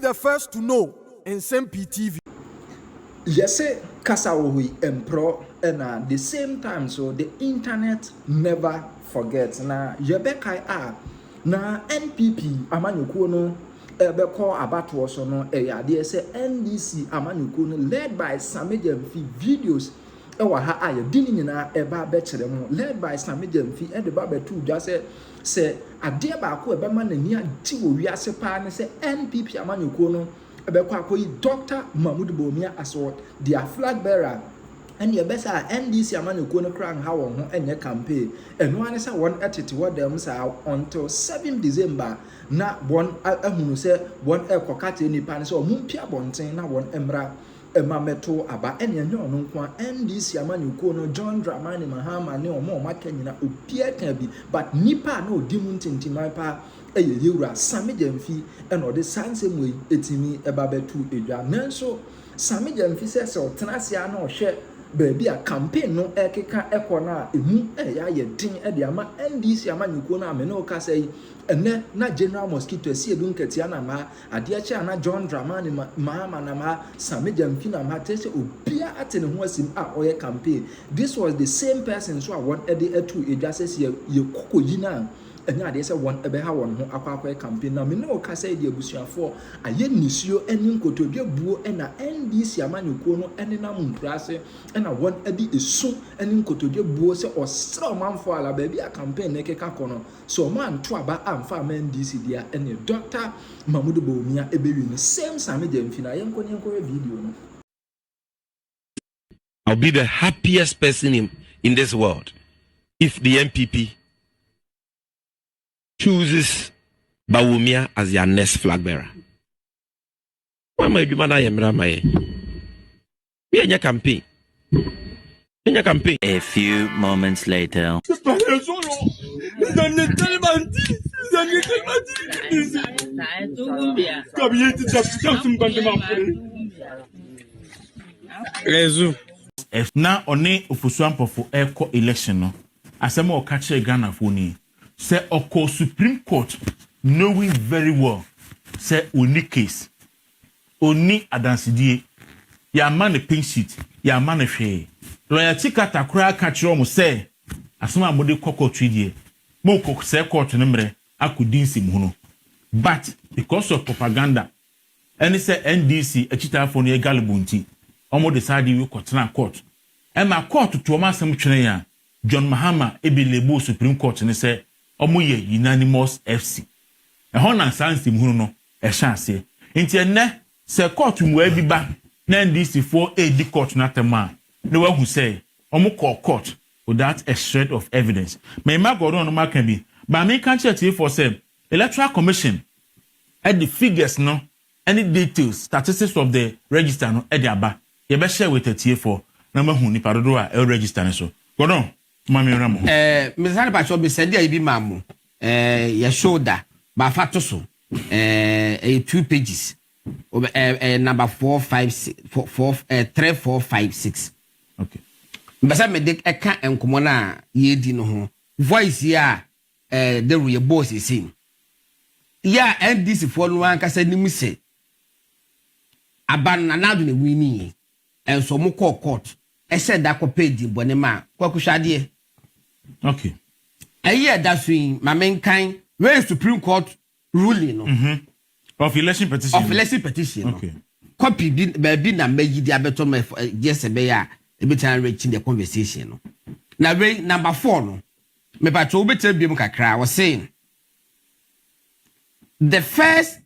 the first to know in Nsem-Pii TV. Yes, kasa we empro and at the same time so the internet never forgets. Na yebekai na NPP amanyuko no ebeko abato so no eyade say NDC amanyuko no led by Nsem-Pii videos ewa ha aye dini nyina eba bekere mo led by Nsem-Pii and the baba two just say ade ba ko ebema nani ati wo wiase pa ne say NPP amanyuko no Dr. Bawumia as their flag bearer and your best NDC amanyuko no crown how on and your campaign and one is a one attitude what them say until 7 December na one ahunu say one kokate ni pan so mumpia bonten na one emra emameto aba ene enyo no kwa NDC amanyuko no John Dramani Mahama ne omo makanyina opia kan bi but nipa na odimu ntintimai pa eye yewura Nsem-Pii and or the sansem way etimi eba betu edwa nanso Nsem-Pii se otenasia na ohwe baby a campaign no ekeka ekona emu eya ye din e de ama NDC amanyuko na amene o ka sei ene na general mosquito si edun ketia na ma ade a cha na John Dramani Mahama na ma Nsem-Pii na ma tese obia atene ho asim a oye campaign. This was the same person so I want ede etu edwa se ye kokoyi na enya ade say one ebe ha won ho akwa campaign na me no ka say de abusuafo aye nisuo eni nkotodwe buo ena NDC amanyuko no ene na mumprase ena won ade esu eni nkotodwe buo say osra manfo ala ba bi a campaign ne keka kono so man to aba amfa ma NDC dia ene Dr. Bawumia ebewi no same Nsem-Pii na yenko video no. I'll be the happiest person in this world if the MPP chooses Bawumia as their next flag bearer. Why am I doing that? Campaign. A few moments later. If now only Ofusuampo for echo election no, asema o catch Ghana for ni. Say Oko Supreme Court knowing very well say only case only adansidie ya man a pink sheet ya man a share loyalty kata kura catch rom say asoma mode kokko twidie mo ko say court nemre akudin simuno but because of propaganda any say NDC achita for no galibunti omo decide we kotena court e ma court to o ma asem twene ya John Mahama ebelebo Supreme Court ne say omoye unanimous FC ehona sansi muhunu no ehyanse enti enne se court mu abiba na NDC for AD court na tema ne wa hu say omo court without a shred of evidence me ma godon no maka bi ba me kan church for say electoral commission at the figures no any details statistics of the register no e dey aba ye be share with the for na ma hu ni padodo a e register ne so godon Mr. Pacho be said there be mamu your shoulder ba fato so 2 pages number 3456 okay mbasa me de eka enkomo na ye di no ho voice ya the real boss is him ya NDC for no an kasa nimu se aban na nadu ne wini enso mo court e said that ko page bonema kwakuhwade. Okay. A year that's when my main kind where Supreme Court ruling of election petition. Okay. Copy be na meji di abeto me just be ya e be tan reaching the conversation no. Now number 4 no. Me pa cho be tell bi mu kakra was saying the first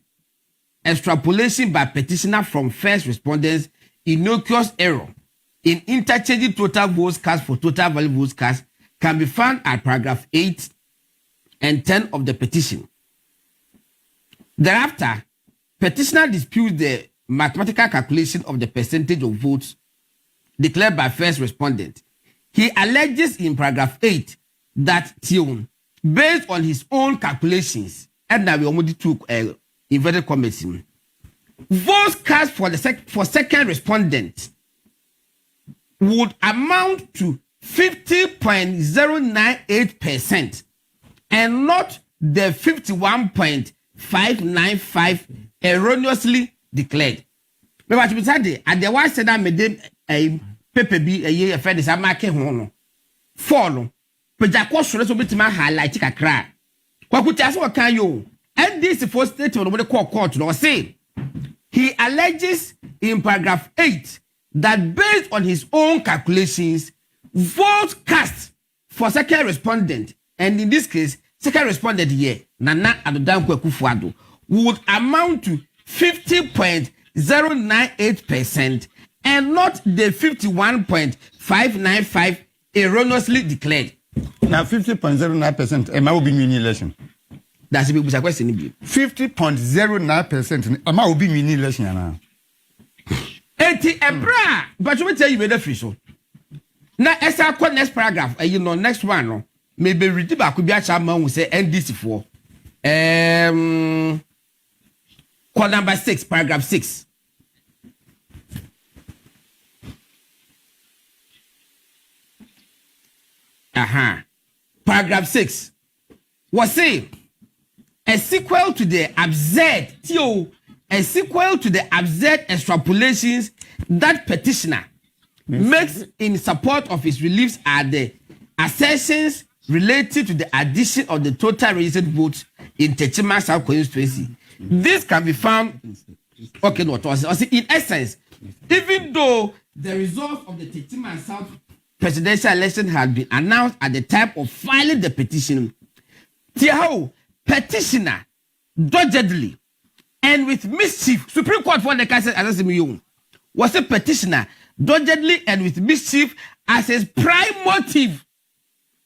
extrapolation by petitioner from first respondents innocuous error in interchanging total votes cast for total valid votes cast can be found at paragraph 8 and 10 of the petition. Thereafter, petitioner disputes the mathematical calculation of the percentage of votes declared by first respondent. He alleges in paragraph 8 that Tion, based on his own calculations, and now we already took inverted commas, votes cast for second respondent would amount to 50.098% and not the 51.595 erroneously declared. Me what you say at the one said that made a paper be a year affair is a market home. Follow. But that was so bit my highlight a cry. What could ask what can you? And this is the first statement of the court law say. He alleges in paragraph 8 that based on his own calculations, votes cast for second respondent, and in this case, second respondent here, Nana Adodankwe Kufuado, would amount to 50.098% and not the 51.595 erroneously declared. Now 50.09%, am I will be in election? That's a big question. 50.09%, am I will be in election now? Ebra, but you will tell you the official. Now, as I quote next paragraph, you know, next one, no, maybe read back could be a chairman who say NDC for quote number 6, paragraph 6. Paragraph 6 was say a sequel to the absurd extrapolations that petitioner makes in support of his reliefs are the assertions related to the addition of the total registered votes in Techima South constituency. This can be found, in essence, even though the results of the Techima South presidential election had been announced at the time of filing the petition, petitioner doggedly and with mischief, Supreme Court for the case was a petitioner doggedly and with mischief as his prime motive.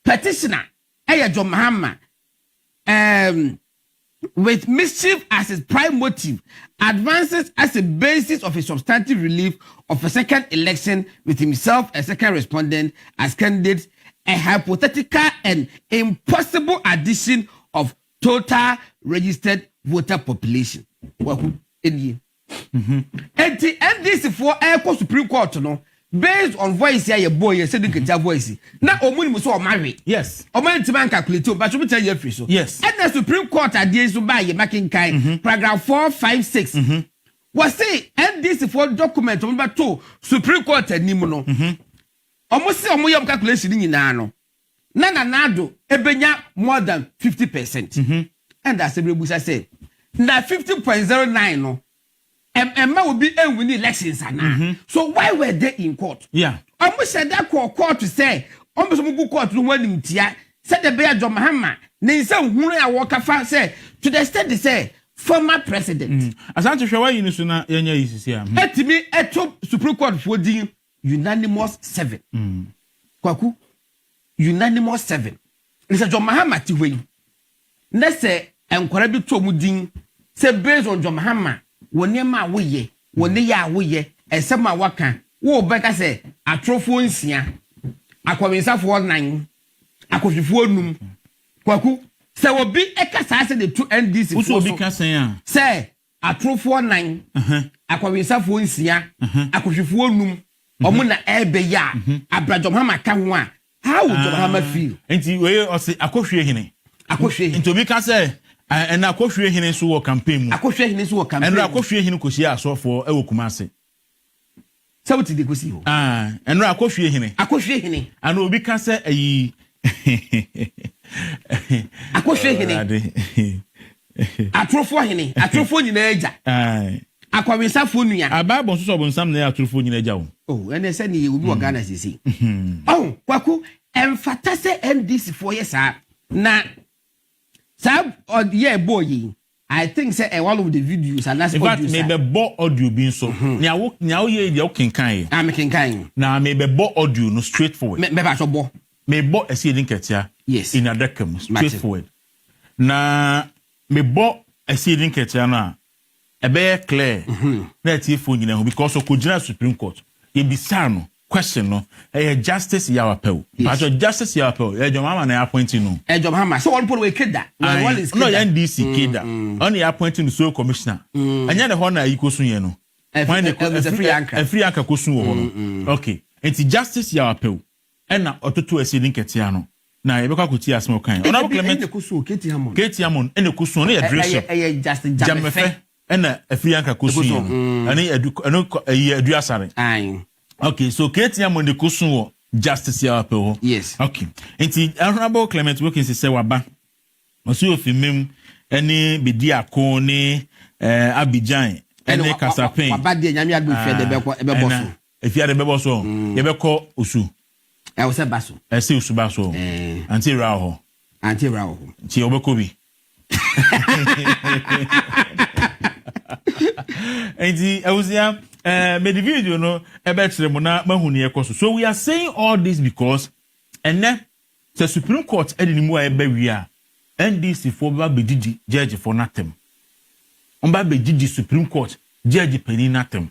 Petitioner, John Mahama, with mischief as his prime motive, advances as a basis of a substantive relief of a second election with himself a second respondent as candidate, a hypothetical and impossible addition of total registered voter population. And the NDC for Air Supreme Court, no, based on voice here, your boy, said you can tell voice. Now, Omun so married. Yes. Oman Timan calculate, but you tell you so. Yes. And the Supreme Court adheres to buy making kind, paragraph 4, 5, 6. Was say NDC for document number 2, Supreme Court and Nimuno. Almost say Omuyam calculation in Nano. Nana Nado, Ebenya more than 50%. And that's the Busa said. Now 50.09 no. Emma will be winning elections. So why were they in court? Yeah. Almost said that court to say, almost a court to win tia, said the bear John Mahama, Nsem who I walk a say, to the extent they say, former president. As I'm to show why you know, Yanya is here. Let me a top Supreme Court for the unanimous 7. Kwaku, unanimous 7. It's a John Mahama to win. Let's say, and Korabi Tomudin, say based on John Mahama. Wonyema woye wone ya woye esema waka wo beka se atrofo nsia akwabensafo 9 akofifo num kwaku se obi ekasa se the two NDC wo obi ka sen a se atrofo 9 akwabensafo nsia akofifo num omo na ebe ya abradom hama ka ho a how would Hama feel enti we o se akohwe hene enti obi ka se and akohwe hene so wo campaign mu akohwe hene so wo campaign and akohwe hene ko sia asofo e wo Kumase sauti de kosi ho and akohwe hene and obi ka se ayi akohwe hene atrofo nyina eja akwabensafo nua ababon so bonsam na atrofo nyina eja wo ene se ni obi wa Ghana sisi kwaku emfata se NDC for yesa na Sab boy, I think say one of the videos and that's what you say. Maybe bo audio being so. Nya ye dey kinkan. I'm kinkan. Na maybe bo audio no straightforward. Me ba so bo. Me bo esi din ketia. Yes. In adekam straightforward. Na me bo esi din ketia na e be clear. Na tie phone nyina ho because ko gina Supreme Court. E bisa no question no justice ya appeal but justice ya appeal John Mahama na appointing no John Mahama so one put we kida one is no NDC kida only appointing the sole commissioner anya the honor ikosu ye no when the free anchor kosu wo no okay enti justice ya appeal na ototo esi ketia no na ye bekwa koti asmo kan honorable Clement kosu Keti Hamon ene kosu no ye dress justice jamefe ena afianka kosu ani edu asare Aye. okay so ketia mo de kosu wo justice ya pe Yes. okay enti Honorable Clement Wilkins say waba osu ofimem eni bedi akon ni Abidjan eni Kasapen waba de nyame adu fie de bebo so efia de bebo so ye beko osu e wo se baso e se osu baso anti raho ti obeko bi enti awusia me the video no ebetre mo na mahunu ye koso so we are saying all this because ene the Supreme Court edinimu a ebe wi a NDC for ba bedidi judge for natem on ba bedidi Supreme Court judge penny natem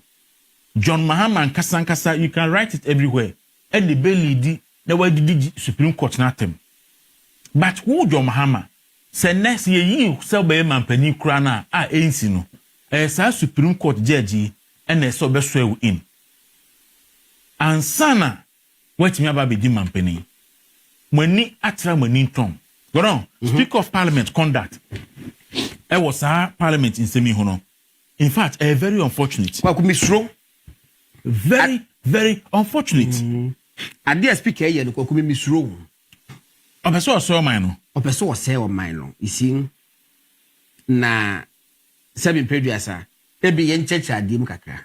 John Mahama Kasankasa you can write it everywhere and the belly na wa didi Supreme Court natem but who John Mahama say next year you sell be man penny kra na a ensi no sa Supreme Court judge and so be so in ansana what me aba be di man penny mani atra mani tom go on Speaker of Parliament conduct e was our Parliament in Nsem-Pii hono in fact very unfortunate very unfortunate and the speaker here no kwakumi misro opeso so man no opeso say o man no isi na sebi producer ebi yen checha adim kakra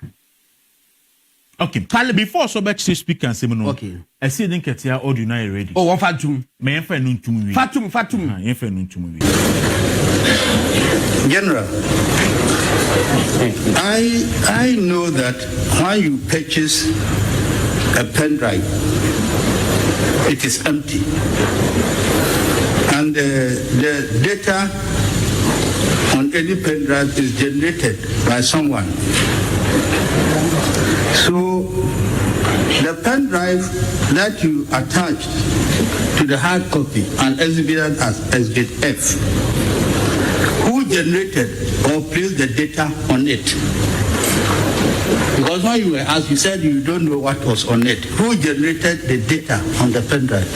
okay before so back to speaker Nsem no okay I see den ketia audio na ready oh fatum me yen fa no ntum wi fatum yen fa no ntum wi General, I know that when you purchase a pen drive, it is empty. And the data on any pen drive is generated by someone. So the pen drive that you attach to the hard copy and exhibited as Exhibit F, who generated or placed the data on it? Because when you were asked, you said you don't know what was on it. Who generated the data on the pen drive?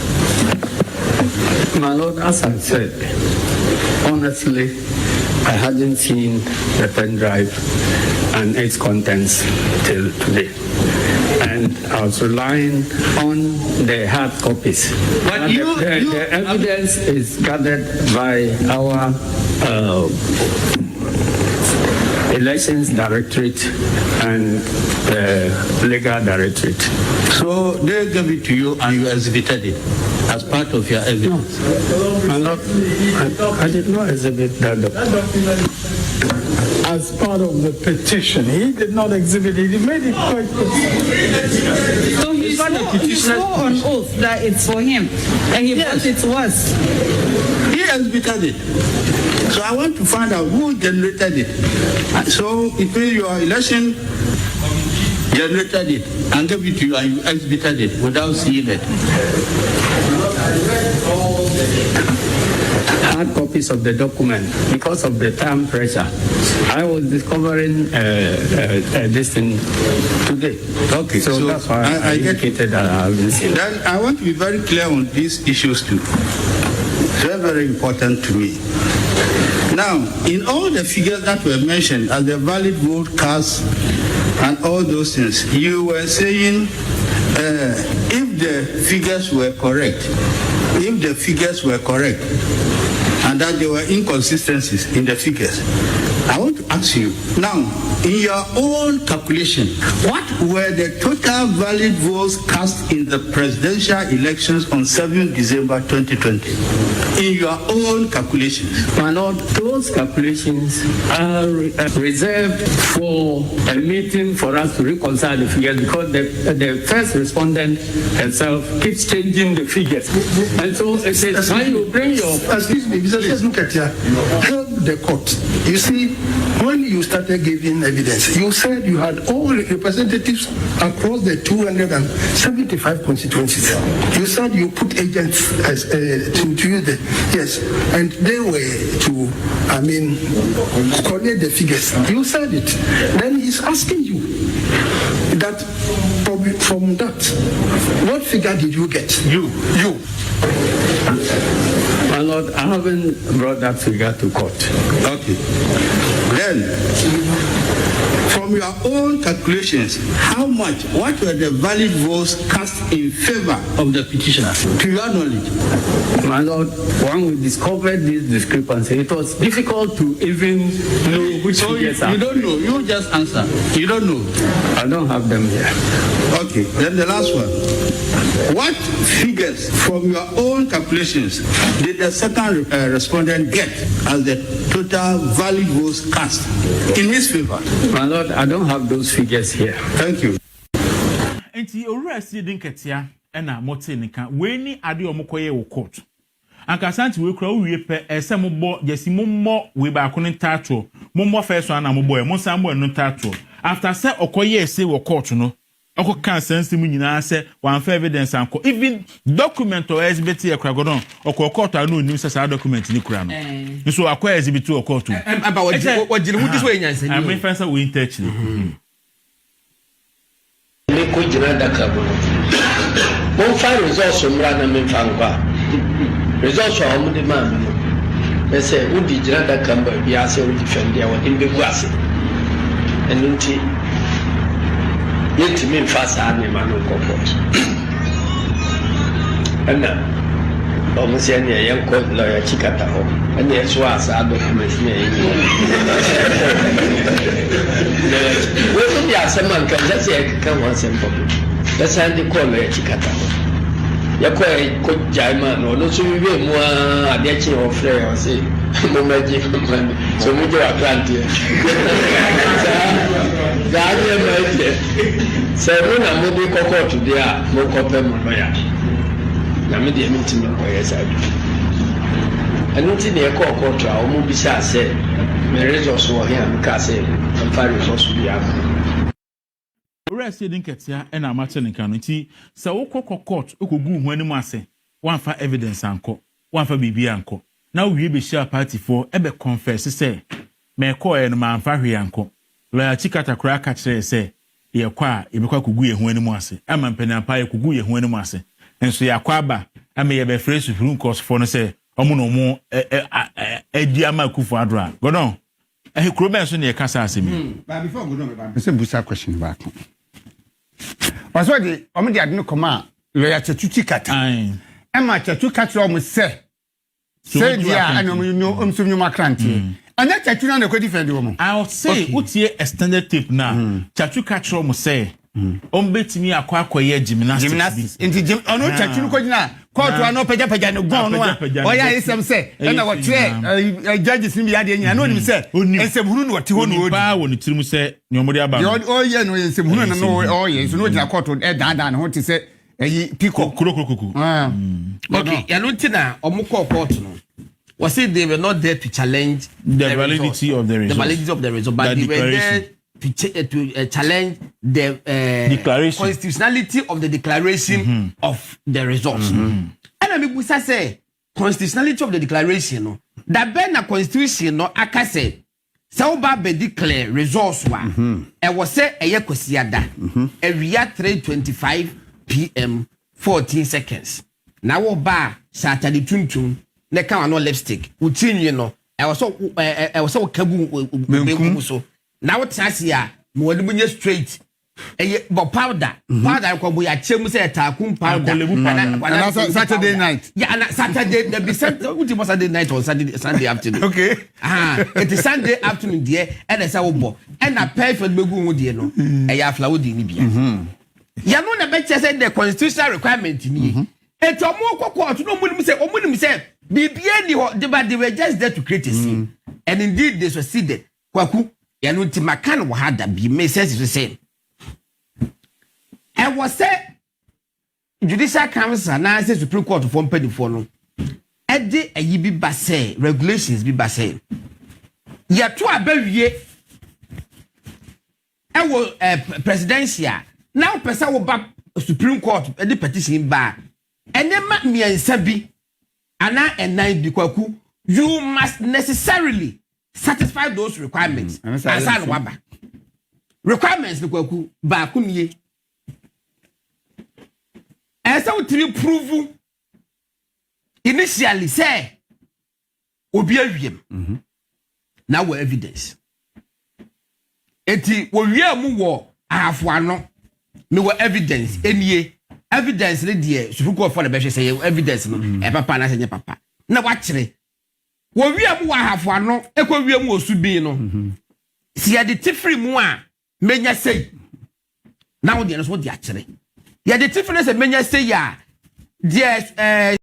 My Lord, as I said, honestly, I hadn't seen the pen drive and its contents till today. And I was relying on the hard copies. But the evidence is gathered by our Elections Directorate and the Legal Directorate. So they gave it to you and you exhibited it as part of your evidence? No, I did not exhibit that document. As part of the petition, he did not exhibit it. He made it quite clear. So he swore on oath that it's for him, and he brought it to us. He exhibited it. So I want to find out who generated it. So if your election generated it and gave it to you and you exhibited it without seeing it. Hard copies of the document because of the time pressure. I was discovering this thing today. Okay, so that's why I indicated that I haven't seen it. Then I want to be very clear on these issues too. They're very important to me. Now, in all the figures that were mentioned as the valid vote cast and all those things, you were saying if the figures were correct, and that there were inconsistencies in the figures. I want to ask you, now, in your own calculation, what were the total valid votes cast in the presidential elections on 7 December 2020? In your own calculations? My Lord, those calculations are reserved for a meeting for us to reconcile the figures because the first respondent herself keeps changing the figures. And so it says, when you bring your... Excuse me, let's look at here. Help the court. You see, when you started giving evidence, you said you had all representatives across the 275 constituencies. You said you put agents as, to use the, yes, and they were to, collect the figures. You said it. Then he's asking you that from that, what figure did you get? You. My Lord, I haven't brought that figure to court. Okay. Then, from your own calculations, what were the valid votes cast in favor of the petitioner, to your knowledge? My Lord, when we discovered this discrepancy, it was difficult to even know which figures are. You don't know. You just answer. You don't know. I don't have them here. Okay. Then the last one. What figures from your own calculations did the second respondent get as the total valid votes cast in his favor? My Lord, I don't have those figures here. Thank you. Enti owura si din ketia na mote nika we ni ade omokoye wo court. Ankasanti we kura wie pe ese mo yesi mo we ba ko ntato mo first one na mo boy mo san mo no ntato after say okoye ese wo court no oko kan sense mu nyina se wan fa evidence anko even document or exhibit e kura godon oko court anu nim se sa document ni kura no so akoye exhibit o court aba wajire hu dis way nyanse ni am fancy we touch ni me ko jira da ka bo mo fa results mra na me fa ngwa results o mo de ma me no say wo di jira da ka ba bia se wo defend ya wo imbe guase enunti yeti me fa sa ne ma no kokot anda o mo se ne yan ko lo ya chikata ho ande so asa document ne yi we so dia se man kan ja se kan wan se mpo da san de ko lo ya chikata ho ya ko jaima no so wi mu a ade chi ho frɛ o se mo maji so mo je atlanti Ganya maite. Seru na mo de kokot de a mo kope mo no ya. Na me de minti me ko yesa bi. Anunti ne kokot a o mo bi sha se me resource wo here am ka se am fa resource bi am. Ora se din ketia na amache ne kan nti se wo kokot okogu hu anim ase wan fa evidence anko wan fa bibi anko na wie be share party for ebe confess se me ko e no man fa hwe anko la chikata kura ka kire se ye kwa e be kwa kugu ye hu anim ase ama mpena pa ye kugu ye hu anim ase enso ya kwa ba ama ye be fresh supreme court for no se omo no mo edi ama kufu adra godon kuro ben so ne ye kasa asemi but before godon me say busa question back was what the omo de ade no koma lawyer Chetuchi kata ema Chetuchi kata omo se dia ana omo no omso nyuma krantie and that Chetuchi na ko defend woman I'll say utie extended tape na Chetuchi kata omo se ombetimi akwakoye gymnastics inti gym ono Chetuchi ko gina court wa no peja no gon no a oya isem se na wo tre judges ni biade nyina no nim se ensem hunu no te ho no ba woni tirim se ne omode aba no oye no ensem hunu na no oye so no gina court dan ho te se piko kurokuku okay ya no ntina omukọ court no was said they were not there to challenge the validity of the result but they were there to challenge the constitutionality of the declaration of the results. And I mean, we say constitutionality of the declaration. No, that be na constitution no akase. So ba be declare results wa. E was say eye kwesiada. Area 3:25 p.m. 14 seconds. Now wo ba Saturday tuntum ne kan no lipstick. Utinye no. E was so kagu so. Now what sasia mo wadi bunye straight but powder ko bo ya chemu say takum powder and Saturday night and Saturday the be Saturday night or Sunday afternoon okay it is Sunday afternoon there and say wo bo and na perfect begu hu there no ya flower di ni bia ya no na be say the constitutional requirement ni et omo kokko to no mu say bibia ni ho they were just there to create a scene and indeed they succeeded kwaku ya no ti makan wo hada bi me sense to say I was say judicial council na say supreme court for mpedifo no e de ayi bi ba say regulations bi ba say ya to abawie e wo presidential now person wo ba supreme court e de petition ba enema miensa bi ana enan bi kwaku you must necessarily satisfy those requirements. Asan waba. Requirements ni kwaku ba kunye. Esa utiri prove initially say obi awiem. Now we evidence. eti wo wie mu wo ahafo ano me wo evidence enie evidence ne de Supreme Court for the best say evidence no e papa na say papa na wa kire wo wie mu wo ahafo ano ekwa wie mu osu bi no si ya de tifri mu a menya sei na wo de no so de akire ya de tifri no say menya sei ya de